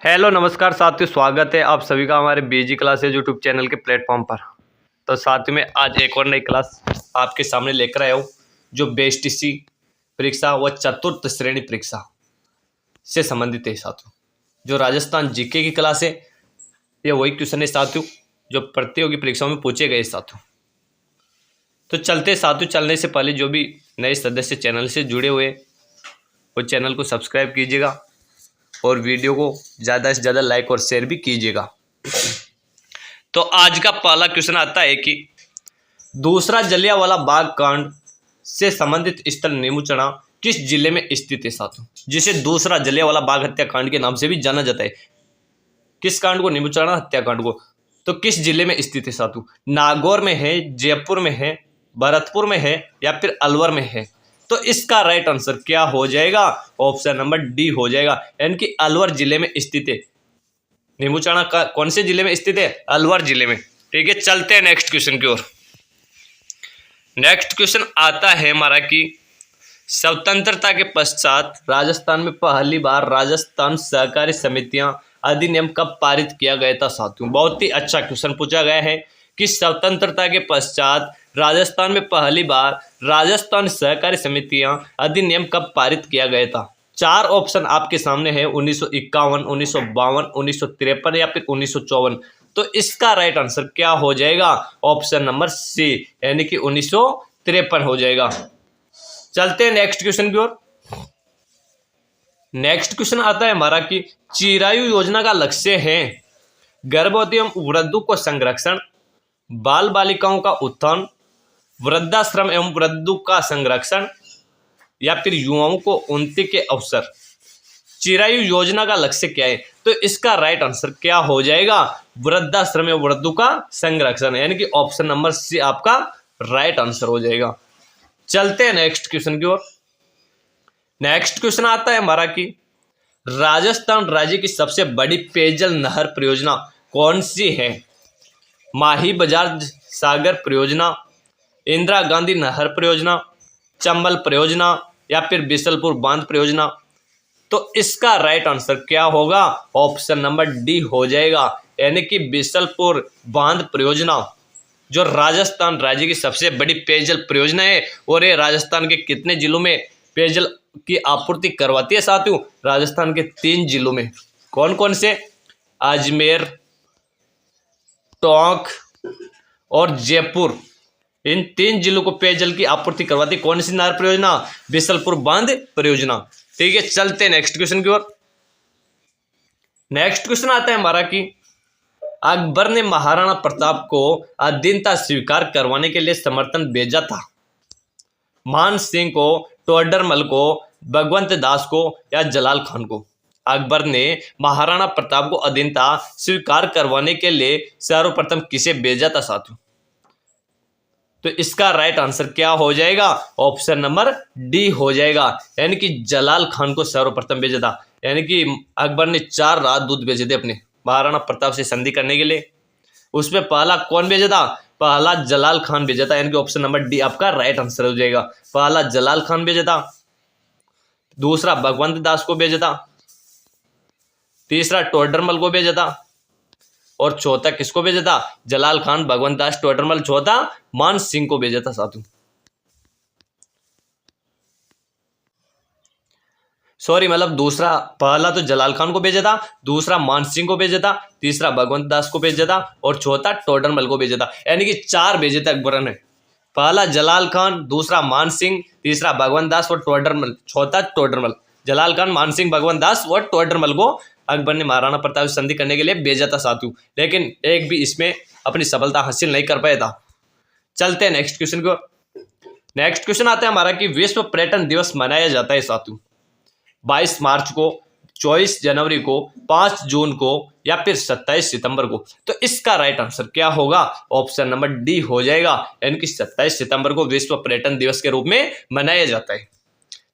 Hello नमस्कार साथियों, स्वागत है आप सभी का हमारे बीजी क्लासेज यूट्यूब चैनल के प्लेटफॉर्म पर। तो साथियों में आज एक और नई क्लास आपके सामने लेकर आया हूँ जो बीएसटीसी परीक्षा व चतुर्थ श्रेणी परीक्षा से संबंधित है साथियों। जो राजस्थान जीके की क्लास है, ये वही क्वेश्चन है साथियों जो प्रतियोगी परीक्षाओं में पूछे गए साथियों। तो चलते साथियों, चलने से पहले जो भी नए सदस्य चैनल से जुड़े हुए वो चैनल को सब्सक्राइब कीजिएगा और वीडियो को ज़्यादा से ज़्यादा लाइक और शेयर भी कीजिएगा। तो आज का पहला क्वेश्चन आता है कि दूसरा जलियांवाला बाग कांड से संबंधित स्थल नीमूचना किस जिले में स्थित है साथियों। जिसे दूसरा जलियांवाला बाग हत्याकांड के नाम से भी जाना जाता है। किस कांड को? नीमूचना हत्याकांड को। तो किस जिले में स्थित है साथियों? नागौर में है, जयपुर में है, भरतपुर में है या फिर अलवर में है। तो इसका राइट आंसर क्या हो जाएगा? ऑप्शन नंबर डी हो जाएगा, यानी कि अलवर जिले में स्थित है। नीमूचना का कौन से जिले में स्थित है? अलवर जिले में। ठीक है, चलते हैं नेक्स्ट क्वेश्चन की ओर। नेक्स्ट क्वेश्चन आता है हमारा कि स्वतंत्रता के पश्चात राजस्थान में पहली बार राजस्थान सहकारी समितियां अधिनियम कब पारित किया गया था साथियों। बहुत ही अच्छा क्वेश्चन पूछा गया है कि स्वतंत्रता के पश्चात राजस्थान में पहली बार राजस्थान सहकारी समितियां अधिनियम कब पारित किया गया था। चार ऑप्शन आपके सामने है, 1951, 1952, 1953 या फिर 1954। तो इसका राइट आंसर क्या हो जाएगा? ऑप्शन नंबर सी, यानी कि 1953 हो जाएगा। चलते हैं नेक्स्ट क्वेश्चन की ओर। नेक्स्ट क्वेश्चन आता है हमारा कि चिरायु योजना का लक्ष्य है गर्भवती एवं वृद्धों को संरक्षण, बाल बालिकाओं का उत्थान, वृद्धाश्रम एवं वृद्धों का संरक्षण या फिर युवाओं को उन्नति के अवसर। चिरायु योजना का लक्ष्य क्या है? तो इसका राइट आंसर क्या हो जाएगा? वृद्धाश्रम एवं वृद्धों का संरक्षण, यानी कि ऑप्शन नंबर सी आपका राइट आंसर हो जाएगा। चलते हैं नेक्स्ट क्वेश्चन की ओर। नेक्स्ट क्वेश्चन आता है हमारा कि राजस्थान राज्य की सबसे बड़ी पेयजल नहर परियोजना कौन सी है? माही बजार सागर परियोजना, इंदिरा गांधी नहर परियोजना, चंबल परियोजना या फिर बिसलपुर बांध परियोजना। तो इसका राइट आंसर क्या होगा? ऑप्शन नंबर डी हो जाएगा, यानी कि बिसलपुर बांध परियोजना जो राजस्थान राज्य की सबसे बड़ी पेयजल परियोजना है। और ये राजस्थान के कितने जिलों में पेयजल की आपूर्ति करवाती है साथियों? राजस्थान के 3 जिलों में। कौन कौन से? अजमेर, टोंक और जयपुर। इन 3 जिलों को पेयजल की आपूर्ति करवाती कौन सी नहर परियोजना? बिसलपुर बांध परियोजना। ठीक है, चलते हैं नेक्स्ट क्वेश्चन की ओर। नेक्स्ट क्वेश्चन आता है हमारा कि अकबर ने महाराणा प्रताप को अधीनता स्वीकार करवाने के लिए समर्थन भेजा था। मान सिंह को, टोडरमल को, भगवंत दास को या जलाल खान को। अकबर ने महाराणा प्रताप को अधीनता स्वीकार करवाने के लिए सर्वप्रथम किसे भेजा था साथियों? तो इसका राइट आंसर क्या हो जाएगा? ऑप्शन नंबर डी हो जाएगा, यानी कि जलाल खान को सर्वप्रथम भेजा था। यानी कि अकबर ने 4 राजदूत भेजे थे अपने महाराणा प्रताप से संधि करने के लिए। उसमें पहला कौन भेजा था? पहला जलाल खान भेजा था, यानी कि ऑप्शन नंबर डी आपका राइट आंसर हो जाएगा। पहला जलाल खान भेजा था, दूसरा भगवंत दास को भेजा था, तीसरा टोडरमल को भेजा था और चौथा किसको भेजा था? जलाल खान, भगवंत दास, टोडरमल। चौथा मान सिंह को भेजा था साथियों। सॉरी, मतलब दूसरा, पहला तो जलाल खान को भेजा था, दूसरा मान सिंह को भेजा था, तीसरा भगवंत दास को भेजा था और चौथा टोडरमल को भेजा था। यानी कि 4 भेजे थे अकबर ने। पहला जलाल खान, दूसरा मान सिंह, तीसरा भगवंत दास और टोडरमल, चौथा टोडरमल। जलाल खान, मान सिंह, भगवंत दास और टोडरमल को अकबर ने महाराणा प्रताप से संधि करने के लिए भेजा था साथियों, लेकिन एक भी इसमें अपनी सफलता हासिल नहीं कर पाया था। चलते हैं नेक्स्ट क्वेश्चन को। नेक्स्ट क्वेश्चन आता है हमारा कि विश्व पर्यटन दिवस मनाया जाता है साथियों 22 मार्च को, 24 जनवरी को, 5 जून को या फिर 27 सितंबर को। तो इसका राइट आंसर क्या होगा? ऑप्शन नंबर डी हो जाएगा, यानी कि 27 सितंबर को विश्व पर्यटन दिवस के रूप में मनाया जाता है।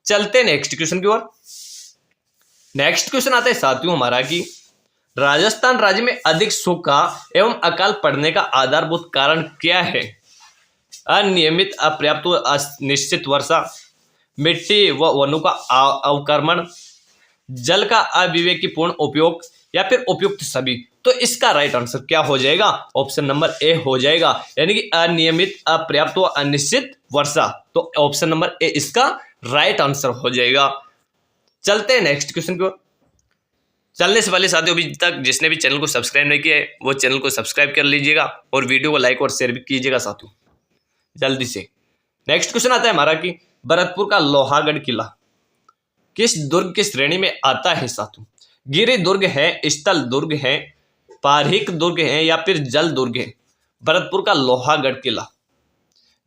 चलते हैं नेक्स्ट क्वेश्चन की ओर। नेक्स्ट क्वेश्चन आता है साथियों हमारा कि राजस्थान राज्य में अधिक सूखा एवं अकाल पड़ने का आधारभूत कारण क्या है? अनियमित, अपर्याप्त, अनिश्चित वर्षा, मिट्टी व वनों का अवक्रमण, जल का अविवेकीपूर्ण उपयोग या फिर उपयुक्त सभी। तो इसका राइट आंसर क्या हो जाएगा? ऑप्शन नंबर ए हो जाएगा, यानी कि अनियमित, अपर्याप्त व अनिश्चित वर्षा। तो ऑप्शन नंबर ए इसका राइट आंसर हो जाएगा। चलते हैं नेक्स्ट क्वेश्चन की ओर। चलने से पहले साथियों, अभी तक जिसने भी चैनल को सब्सक्राइब नहीं किया है वो चैनल को सब्सक्राइब कर लीजिएगा और वीडियो को लाइक और शेयर भी कीजिएगा साथियों, जल्दी से। नेक्स्ट क्वेश्चन आता है हमारा कि भरतपुर का लोहागढ़ किला किस दुर्ग की श्रेणी में आता है साथियों? गिरि दुर्ग है, स्थल दुर्ग है, पारीक दुर्ग है या फिर जल दुर्ग है? भरतपुर का लोहागढ़ किला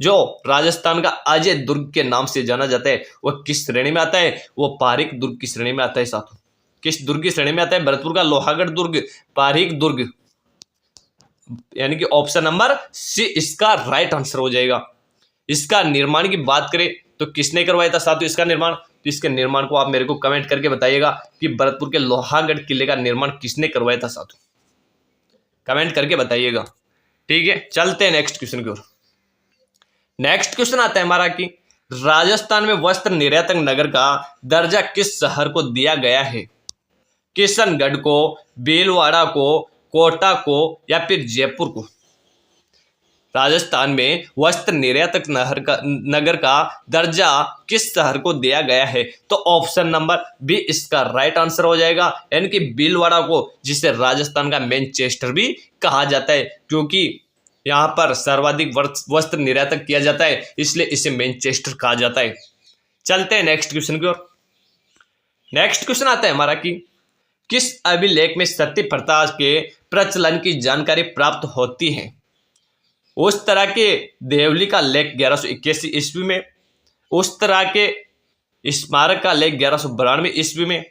जो राजस्थान का अजय दुर्ग के नाम से जाना जाता है वह किस श्रेणी में आता है? वो पारीक दुर्ग की श्रेणी में आता है साथियों। किस दुर्ग की श्रेणी में आता है? भरतपुर का लोहागढ़ दुर्ग, पारीक दुर्ग, यानी कि ऑप्शन नंबर सी इसका राइट आंसर हो जाएगा। इसका निर्माण की बात करें तो किसने करवाया था साथियों इसका निर्माण? तो इसके निर्माण को आप मेरे को कमेंट करके बताइएगा कि भरतपुर के लोहागढ़ किले का निर्माण किसने करवाया था साथियों, कमेंट करके बताइएगा। ठीक है, चलते हैं नेक्स्ट क्वेश्चन की ओर। नेक्स्ट क्वेश्चन आता है हमारा कि राजस्थान में वस्त्र निर्यातक नगर का दर्जा किस शहर को दिया गया है? किशनगढ़ को, भीलवाड़ा को, कोटा को या फिर जयपुर को? राजस्थान में वस्त्र निर्यातक नगर का दर्जा किस शहर को दिया गया है? तो ऑप्शन नंबर बी इसका राइट आंसर हो जाएगा, यानी कि भीलवाड़ा को, जिसे राजस्थान का मैनचेस्टर भी कहा जाता है, क्योंकि यहाँ पर सर्वाधिक वस्त्र निर्यातक किया जाता है, इसलिए इसे मैनचेस्टर कहा जाता है। चलते हैं नेक्स्ट क्वेश्चन की ओर। नेक्स्ट क्वेश्चन आता है हमारा कि किस अभिलेख में सती प्रथा के प्रचलन की जानकारी प्राप्त होती है? उस तरह के देवली का लेख 1181 ईस्वी में, उस तरह के स्मारक का लेख 1192 ईस्वी में,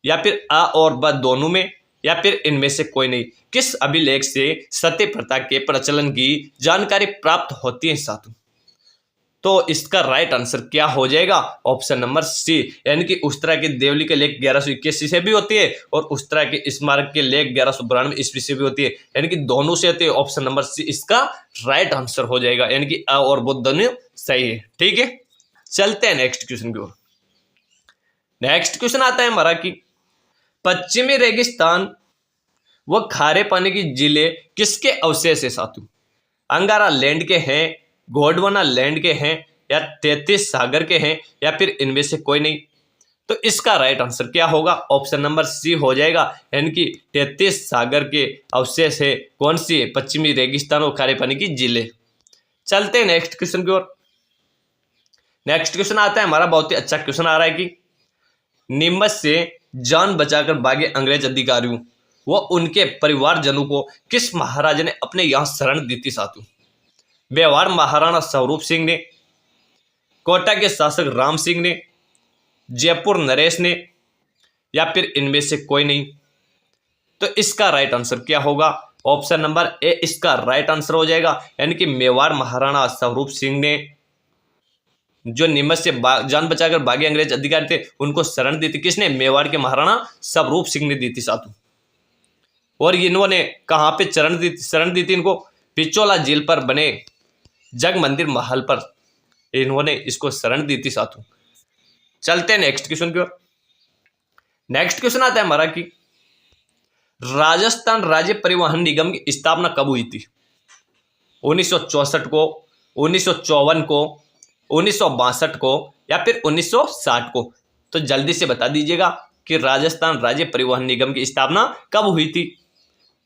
या फिर अ और ब दोनों में, या फिर इनमें से कोई नहीं? किस अभिलेख से सती प्रथा के प्रचलन की जानकारी प्राप्त होती है साथियों? तो इसका राइट आंसर क्या हो जाएगा? ऑप्शन नंबर सी, यानी कि उस तरह के देवली के लेख 1181 से भी होती है और उस तरह के स्मारक के लेख 1192 ईस्वी से भी होती है, यानी कि दोनों से होती है। ऑप्शन नंबर सी इसका राइट आंसर हो जाएगा, यानी कि अ और ब दोनों सही है। ठीक है, चलते हैं नेक्स्ट क्वेश्चन की ओर। नेक्स्ट क्वेश्चन आता है हमारा कि पश्चिमी रेगिस्तान व खारे पानी की जिले किसके अवशेष है साथियों? अंगारा लैंड के हैं, गोंडवाना लैंड के हैं, या 33 सागर के हैं, या फिर इनमें से कोई नहीं? तो इसका राइट आंसर क्या होगा? ऑप्शन नंबर सी हो जाएगा, यानी कि 33 सागर के अवशेष है कौन सी? पश्चिमी रेगिस्तान और खारे पानी की जिले। चलते हैं नेक्स्ट क्वेश्चन की ओर। नेक्स्ट क्वेश्चन आता है हमारा, बहुत ही अच्छा क्वेश्चन आ रहा है कि नीमच से जान बचाकर भागे अंग्रेज अधिकारियों व उनके परिवारजनों को किस महाराजा ने अपने यहां शरण दी थी साथियों? मेवाड़ महाराणा स्वरूप सिंह ने, कोटा के शासक राम सिंह ने, जयपुर नरेश ने, या फिर इनमें से कोई नहीं? तो इसका राइट आंसर क्या होगा? ऑप्शन नंबर ए इसका राइट आंसर हो जाएगा, यानी कि मेवाड़ महाराणा स्वरूप सिंह ने जो नीमच से जान बचाकर भागे अंग्रेज अधिकारी थे उनको शरण दी थी। किसने? मेवाड़ के महाराणा स्वरूप सिंह ने दी थी साथियों। और इन्होंने कहाँ पे शरण दी थी इनको? पिचोला झील पर बने जग मंदिर महल पर इन्होंने इसको शरण दी थी साथियों। चलते हैं नेक्स्ट क्वेश्चन की ओर। नेक्स्ट क्वेश्चन आता है हमारा कि राजस्थान राज्य परिवहन निगम की स्थापना कब हुई थी? 1964 को, 1954 को, 1962 को, या फिर 1960 को? तो जल्दी से बता दीजिएगा कि राजस्थान राज्य परिवहन निगम की स्थापना कब हुई थी?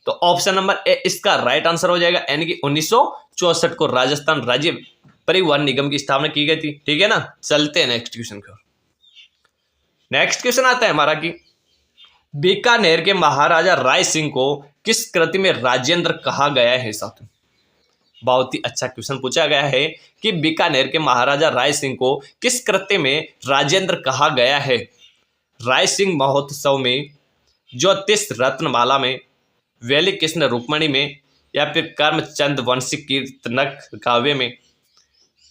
तो ऑप्शन नंबर ए इसका राइट आंसर हो जाएगा, यानी कि 1964 को राजस्थान राज्य परिवहन निगम की स्थापना की गई थी। ठीक है ना, चलते हैं नेक्स्ट क्वेश्चन की ओर। नेक्स्ट क्वेश्चन आता है हमारा कि बीकानेर के महाराजा राय सिंह को किस कृति में राजेंद्र कहा गया है साथियों? बहुत ही अच्छा क्वेश्चन पूछा गया है कि बीकानेर के महाराजा राय सिंह को किस कृत्य में राजेंद्र कहा गया है? राय सिंह महोत्सव में, ज्योतिष रत्नमाला में, वेली कृष्ण रुक्मणी में, या फिर कर्मचंद वंशी कीर्तनक काव्य में?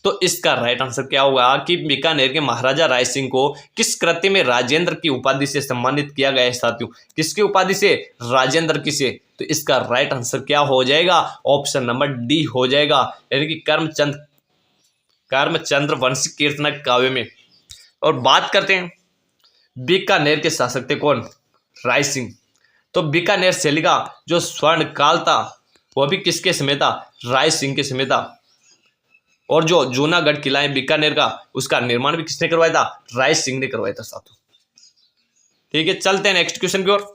तो इसका राइट आंसर क्या होगा कि बीकानेर के महाराजा राय सिंह को किस कृत्य में राजेंद्र की उपाधि से सम्मानित किया गया है साथियों? किसकी उपाधि से? राजेंद्र की से। तो इसका राइट आंसर क्या हो जाएगा? ऑप्शन नंबर डी हो जाएगा, यानी कि कर्मचंद्र वंशी कीर्तनक काव्य में। और बात करते हैं बीकानेर के शासक थे कौन? राय सिंह। तो बीकानेर शैली का जो स्वर्ण काल था वो भी किसके समय था? राय सिंह के समय था। और जो जूनागढ़ किला है बीकानेर का, उसका निर्माण भी किसने करवाया था? राय सिंह ने करवाया था साथियों। ठीक है, चलते हैं नेक्स्ट क्वेश्चन की ओर।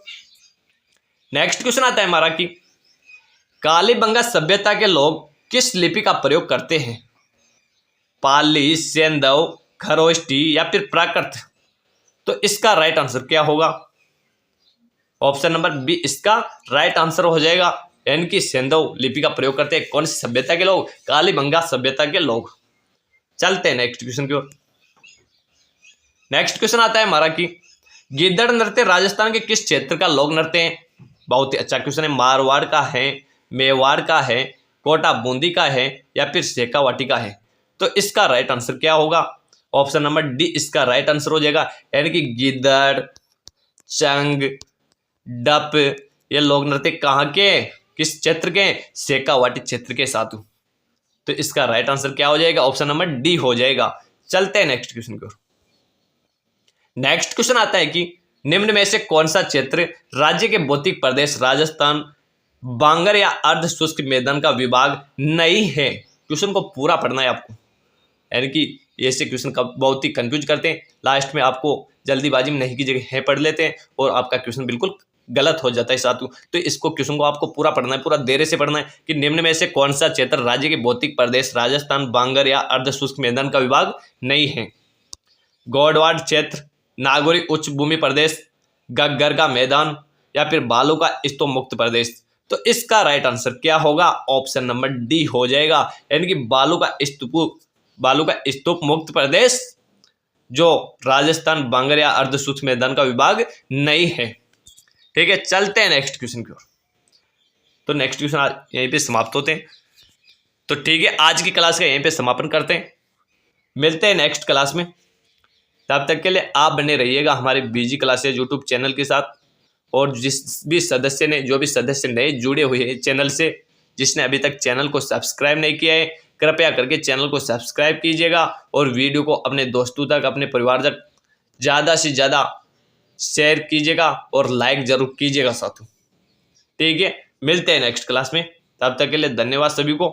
नेक्स्ट क्वेश्चन आता है हमारा कि कालीबंगा सभ्यता के लोग किस लिपि का प्रयोग करते हैं? पाली, सेंधव, खरोष्टी या फिर प्राकृत? तो इसका राइट आंसर क्या होगा? ऑप्शन नंबर बी इसका राइट आंसर हो जाएगा, यानी कि सेंधव लिपि का प्रयोग करते हैं। कौन सी सभ्यता के लोग? कालीबंगा सभ्यता के लोग। चलते हैं नेक्स्ट क्वेश्चन की ओर। नेक्स्ट क्वेश्चन आता है हमारा कि गिद्दड़ नृत्य राजस्थान के किस क्षेत्र का लोक नृत्य है? बहुत ही अच्छा क्वेश्चन है। मारवाड़ का है, मेवाड़ का है, कोटा बूंदी का है या फिर शेखावाटी का है? तो इसका राइट आंसर क्या होगा? ऑप्शन नंबर डी इसका राइट आंसर हो जाएगा, यानी कि गिद्दड़, चंग, डप ये लोक नृत्य कहाँ के, किस क्षेत्र के? शेखावाटी क्षेत्र के साधु। तो इसका राइट आंसर क्या हो जाएगा? ऑप्शन नंबर डी हो जाएगा। चलते हैं नेक्स्ट क्वेश्चन की ओर। नेक्स्ट क्वेश्चन आता है कि निम्न में से कौन सा क्षेत्र राज्य के भौतिक प्रदेश राजस्थान बांगर या अर्ध शुष्क मैदान का विभाग नहीं है? क्वेश्चन को पूरा पढ़ना है आपको, यानी कि ऐसे क्वेश्चन का बहुत ही कंफ्यूज करते हैं, लास्ट में आपको जल्दीबाजी में नहीं की जगह है पढ़ लेते हैं और आपका क्वेश्चन बिल्कुल गलत हो जाता है साथियों। तो इसको क्वेश्चन को आपको पूरा पढ़ना है, पूरा देर से पढ़ना है कि निम्न में से कौन सा क्षेत्र राज्य के भौतिक प्रदेश राजस्थान बांगर या अर्ध शुष्क मैदान का विभाग नहीं है? गौडवाड़ क्षेत्र, नागौरी उच्च भूमि प्रदेश, गग्गर का मैदान या फिर बालू का स्तूप मुक्त प्रदेश? तो इसका राइट आंसर क्या होगा? ऑप्शन नंबर डी हो जाएगा, यानी कि बालू का स्तूप मुक्त प्रदेश जो राजस्थान बांगर या अर्ध शुष्क मैदान का विभाग नहीं है। ठीक है, चलते हैं नेक्स्ट क्वेश्चन की ओर। तो नेक्स्ट क्वेश्चन यहीं पे समाप्त होते हैं। तो ठीक है, आज की क्लास का यहीं पे समापन करते हैं, मिलते हैं नेक्स्ट क्लास में। तब तक के लिए आप बने रहिएगा हमारे बीजी क्लासेज यूट्यूब चैनल के साथ। और जो भी सदस्य नए जुड़े हुए हैं चैनल से, जिसने अभी तक चैनल को सब्सक्राइब नहीं किया है, कृपया करके चैनल को सब्सक्राइब कीजिएगा और वीडियो को अपने दोस्तों तक, अपने परिवार तक ज़्यादा से ज़्यादा शेयर कीजिएगा और लाइक ज़रूर कीजिएगा साथियों। ठीक है, मिलते हैं नेक्स्ट क्लास में, तब तक के लिए धन्यवाद सभी को।